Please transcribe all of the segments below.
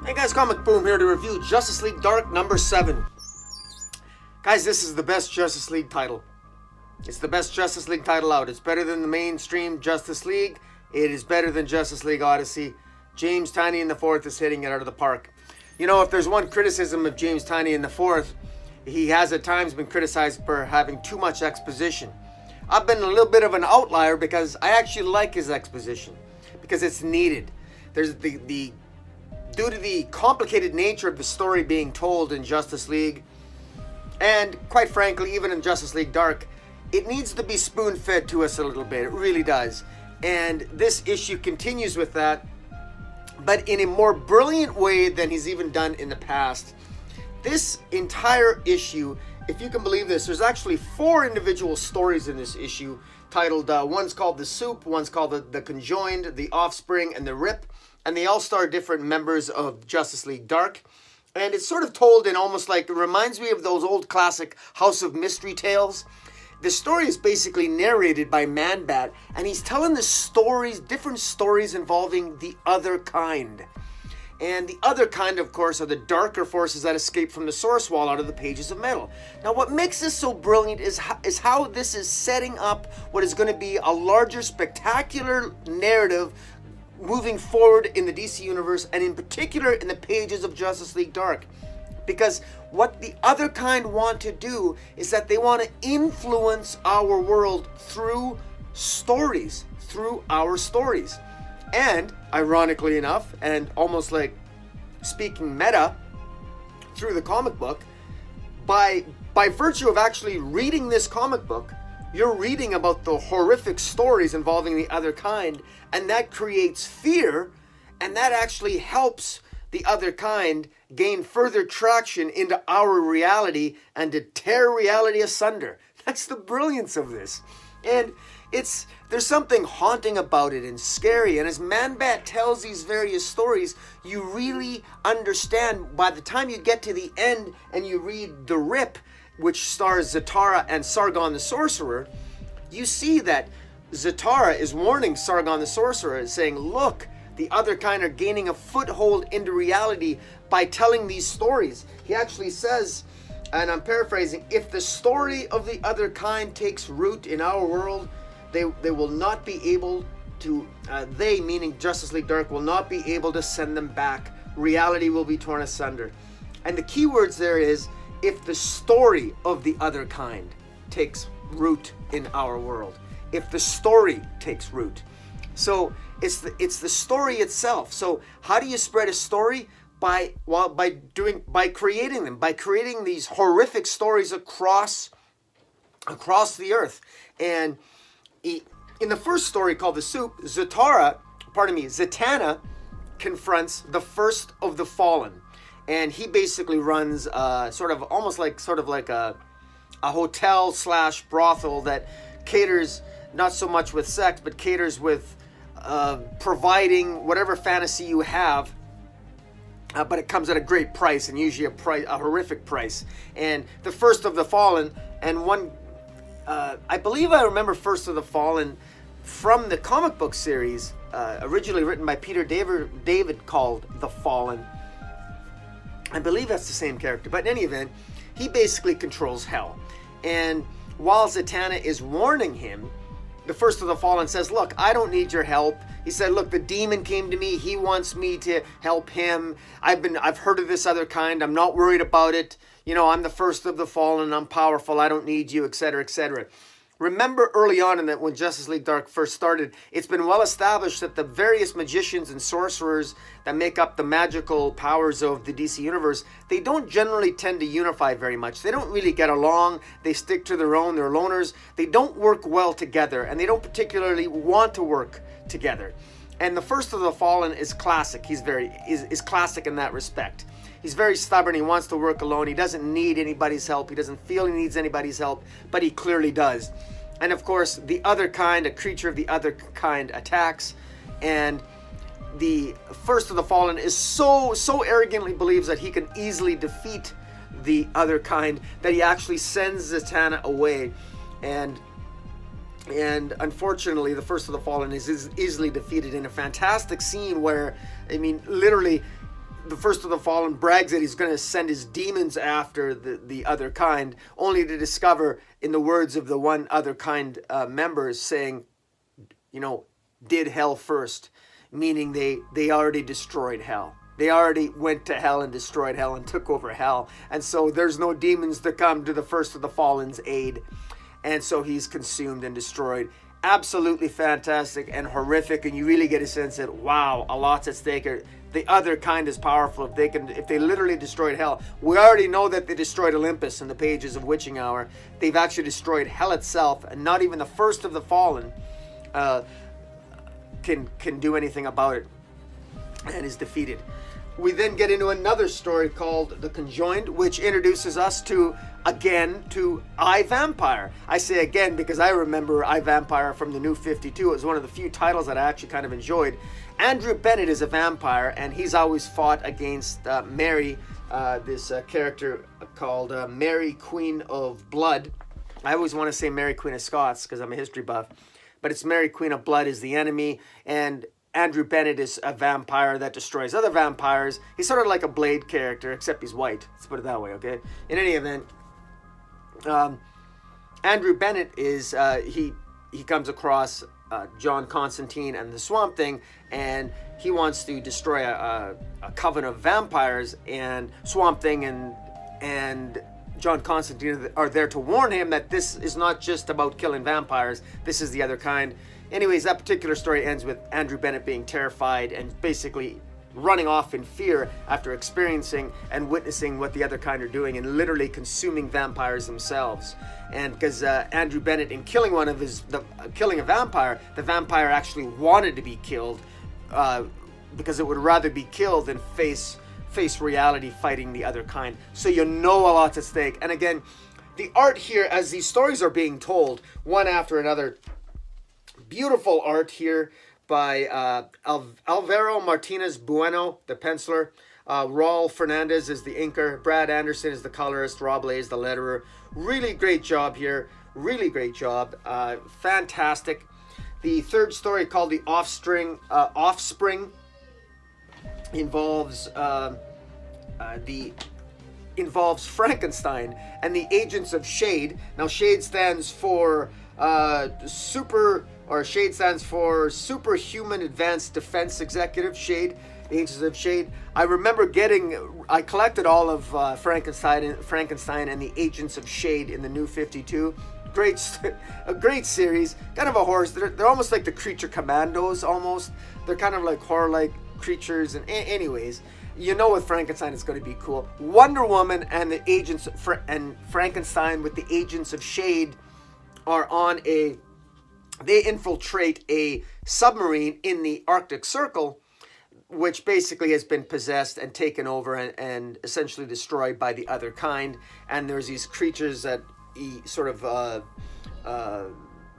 Hey guys, Comic Boom here to review Justice League Dark number 7. Guys, this is the best Justice League title. It's the best Justice League title out. It's better than the mainstream Justice League. It is better than Justice League Odyssey. James Tynion IV is hitting it out of the park. You know, if there's one criticism of James Tynion IV, he has at times been criticized for having too much exposition. I've been a little bit of an outlier because I actually like his exposition, because it's needed. There's due to the complicated nature of the story being told in Justice League, and quite frankly, even in Justice League Dark, it needs to be spoon-fed to us a little bit. It really does. And this issue continues with that, but in a more brilliant way than he's even done in the past. This entire issue, if you can believe this, there's actually 4 individual stories in this issue titled, one's called The Soup, one's called the Conjoined, The Offspring, and The Rip. And they all star different members of Justice League Dark. And it's sort of told in almost like, it reminds me of those old classic House of Mystery tales. The story is basically narrated by Man-Bat, and he's telling the stories, different stories involving the Otherkind. And the Otherkind, of course, are the darker forces that escape from the Source Wall out of the pages of metal. Now, what makes this so brilliant is how this is setting up what is going to be a larger, spectacular narrative moving forward in the DC Universe, and in particular in the pages of Justice League Dark. Because what the Otherkind want to do is that they want to influence our world through stories, through our stories. And, ironically enough, and almost like speaking meta, through the comic book, by virtue of actually reading this comic book, you're reading about the horrific stories involving the Otherkind, and that creates fear, and that actually helps the Otherkind gain further traction into our reality and to tear reality asunder. That's the brilliance of this. And there's something haunting about it and scary. And as Man-Bat tells these various stories, you really understand by the time you get to the end and you read The Rip, which stars Zatara and Sargon the Sorcerer, you see that Zatara is warning Sargon the Sorcerer, saying, look, the Otherkind are gaining a foothold into reality by telling these stories. He actually says, and I'm paraphrasing, if the story of the Otherkind takes root in our world, they will not be able to, they, meaning Justice League Dark, will not be able to send them back. Reality will be torn asunder. And the key words there is, if the story of the Otherkind takes root in our world. If the story takes root. So it's the story itself. So how do you spread a story? By creating them, by creating these horrific stories across the earth. And in the first story called The Soup, Zatanna confronts the first of the fallen. And he basically runs sort of like a hotel / brothel that caters not so much with sex, but caters with providing whatever fantasy you have. But it comes at a great price, and usually a horrific price. And the first of the fallen, and one, I believe I remember First of the Fallen from the comic book series, originally written by Peter David called The Fallen. I believe that's the same character, but in any event, he basically controls hell. And while Zatanna is warning him, the First of the Fallen says, look, I don't need your help. He said, look, the demon came to me. He wants me to help him. I've heard of this Otherkind. I'm not worried about it. You know, I'm the First of the Fallen. I'm powerful. I don't need you, etc., etc. Remember early on in that when Justice League Dark first started, it's been well established that the various magicians and sorcerers that make up the magical powers of the DC Universe, they don't generally tend to unify very much. They don't really get along. They stick to their own. They're loners. They don't work well together, and they don't particularly want to work together. And the First of the Fallen is classic. He's is classic in that respect. He's very stubborn. He wants to work alone. He doesn't need anybody's help. He doesn't feel he needs anybody's help, but he clearly does. And of course, the Otherkind, a creature of the Otherkind, attacks, and the First of the Fallen is so arrogantly believes that he can easily defeat the Otherkind that he actually sends Zatanna away. And unfortunately, the First of the Fallen is easily defeated in a fantastic scene where, I mean, literally, the first of the fallen brags that he's going to send his demons after the other kind, only to discover, in the words of the one other kind members, saying, did hell first, meaning they already destroyed hell. They already went to hell and destroyed hell and took over hell. And so there's no demons to come to the first of the fallen's aid. And so he's consumed and destroyed. Absolutely fantastic and horrific. And you really get a sense that, wow, a lot's at stake. The other kind is powerful. If they literally destroyed hell. We already know that they destroyed Olympus in the pages of Witching Hour. They've actually destroyed hell itself. And not even the first of the fallen can do anything about it and is defeated. We then get into another story called The Conjoined, which introduces us to I, Vampire. I say again because I remember I, Vampire from the New 52. It was one of the few titles that I actually kind of enjoyed. Andrew Bennett is a vampire, and he's always fought against Mary, this character called Mary, Queen of Blood. I always want to say Mary, Queen of Scots because I'm a history buff. But it's Mary, Queen of Blood is the enemy, and Andrew Bennett is a vampire that destroys other vampires. He's sort of like a Blade character, except he's white. Let's put it that way, okay? In any event, Andrew Bennett is, he comes across John Constantine and the Swamp Thing, and he wants to destroy a coven of vampires, and Swamp Thing and John Constantine are there to warn him that this is not just about killing vampires. This is the other kind. Anyways, that particular story ends with Andrew Bennett being terrified and basically running off in fear after experiencing and witnessing what the other kind are doing and literally consuming vampires themselves. And because Andrew Bennett, in killing killing a vampire, the vampire actually wanted to be killed because it would rather be killed than face reality fighting the other kind. So a lot's at stake. And again, the art here, as these stories are being told, one after another, beautiful art here by Alvaro Martinez Bueno, the penciler. Raul Fernandez is the inker. Brad Anderson is the colorist. Rob Lay is the letterer. Really great job here. Really great job. Fantastic. The third story, called The Offspring, involves Frankenstein and the agents of SHADE. Now, SHADE stands for Superhuman Advanced Defense Executive. SHADE, the agents of SHADE. I remember I collected all of Frankenstein and the Agents of SHADE in the New 52. A great series. Kind of a horror. They're almost like the Creature Commandos. Almost. They're kind of like horror-like creatures. And anyways, with Frankenstein it's going to be cool. Wonder Woman and the agents and Frankenstein with the Agents of SHADE are they infiltrate a submarine in the Arctic Circle, which basically has been possessed and taken over and essentially destroyed by the other kind. And there's these creatures that sort of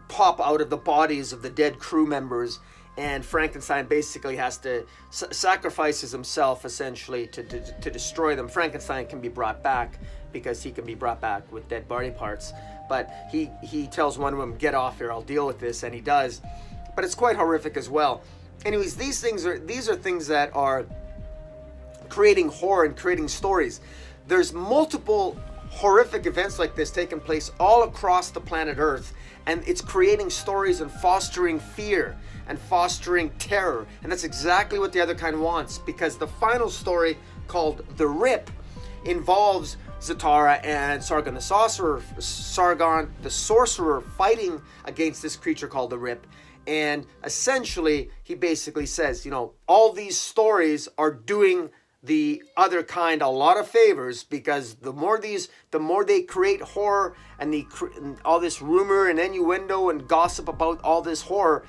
pop out of the bodies of the dead crew members, and Frankenstein basically has to sacrifices himself essentially to destroy them. Frankenstein can be brought back because he can be brought back with dead body parts, but he tells one of them, "Get off here, I'll deal with this," and he does. But it's quite horrific as well. Anyways, these are things that are creating horror and creating stories. There's multiple horrific events like this taking place all across the planet Earth, and it's creating stories and fostering fear and fostering terror. And that's exactly what the other kind wants, because the final story, called The Rip, involves Zatara and Sargon the Sorcerer fighting against this creature called the Rip. And essentially, he basically says, all these stories are doing the other kind a lot of favors, because the more they create horror and all this rumor and innuendo and gossip about all this horror,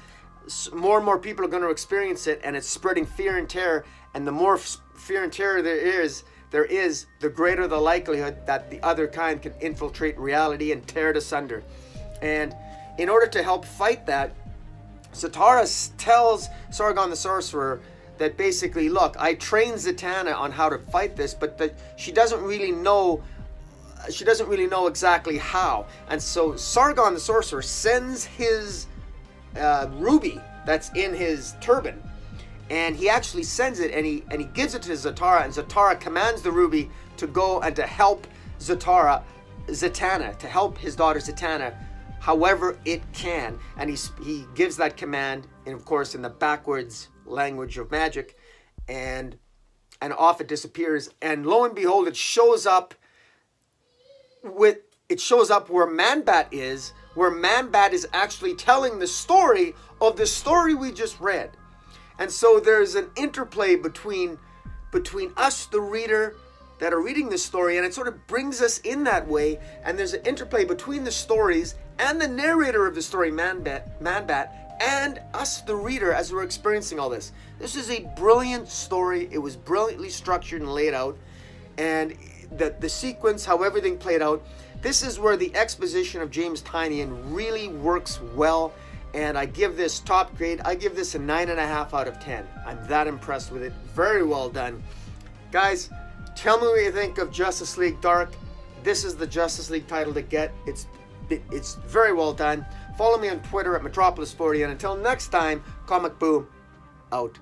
more and more people are going to experience it, and it's spreading fear and terror. And the more fear and terror there is, the greater the likelihood that the other kind can infiltrate reality and tear it asunder. And in order to help fight that, Zatara tells Sargon the Sorcerer that basically, look, I trained Zatanna on how to fight this, but that she doesn't really know exactly how. And so Sargon the Sorcerer sends his ruby that's in his turban, and he actually sends it, and he gives it to Zatara, and Zatara commands the ruby to go and to help Zatanna, to help his daughter Zatanna however it can. And he gives that command, and of course in the backwards language of magic, and off it disappears. And lo and behold, it shows up where Man-Bat is, where Man-Bat is actually telling the story of the story we just read. And so there's an interplay between us, the reader, that are reading this story, and it sort of brings us in that way. And there's an interplay between the stories and the narrator of the story, Man-Bat, and us, the reader, as we're experiencing all this. This is a brilliant story. It was brilliantly structured and laid out, and the sequence, how everything played out. This is where the exposition of James Tynion really works well. And I give this top grade. I give this a 9.5 out of 10. I'm that impressed with it. Very well done. Guys, tell me what you think of Justice League Dark. This is the Justice League title to get. It's very well done. Follow me on Twitter at Metropolis40. And until next time, Comic Boom out.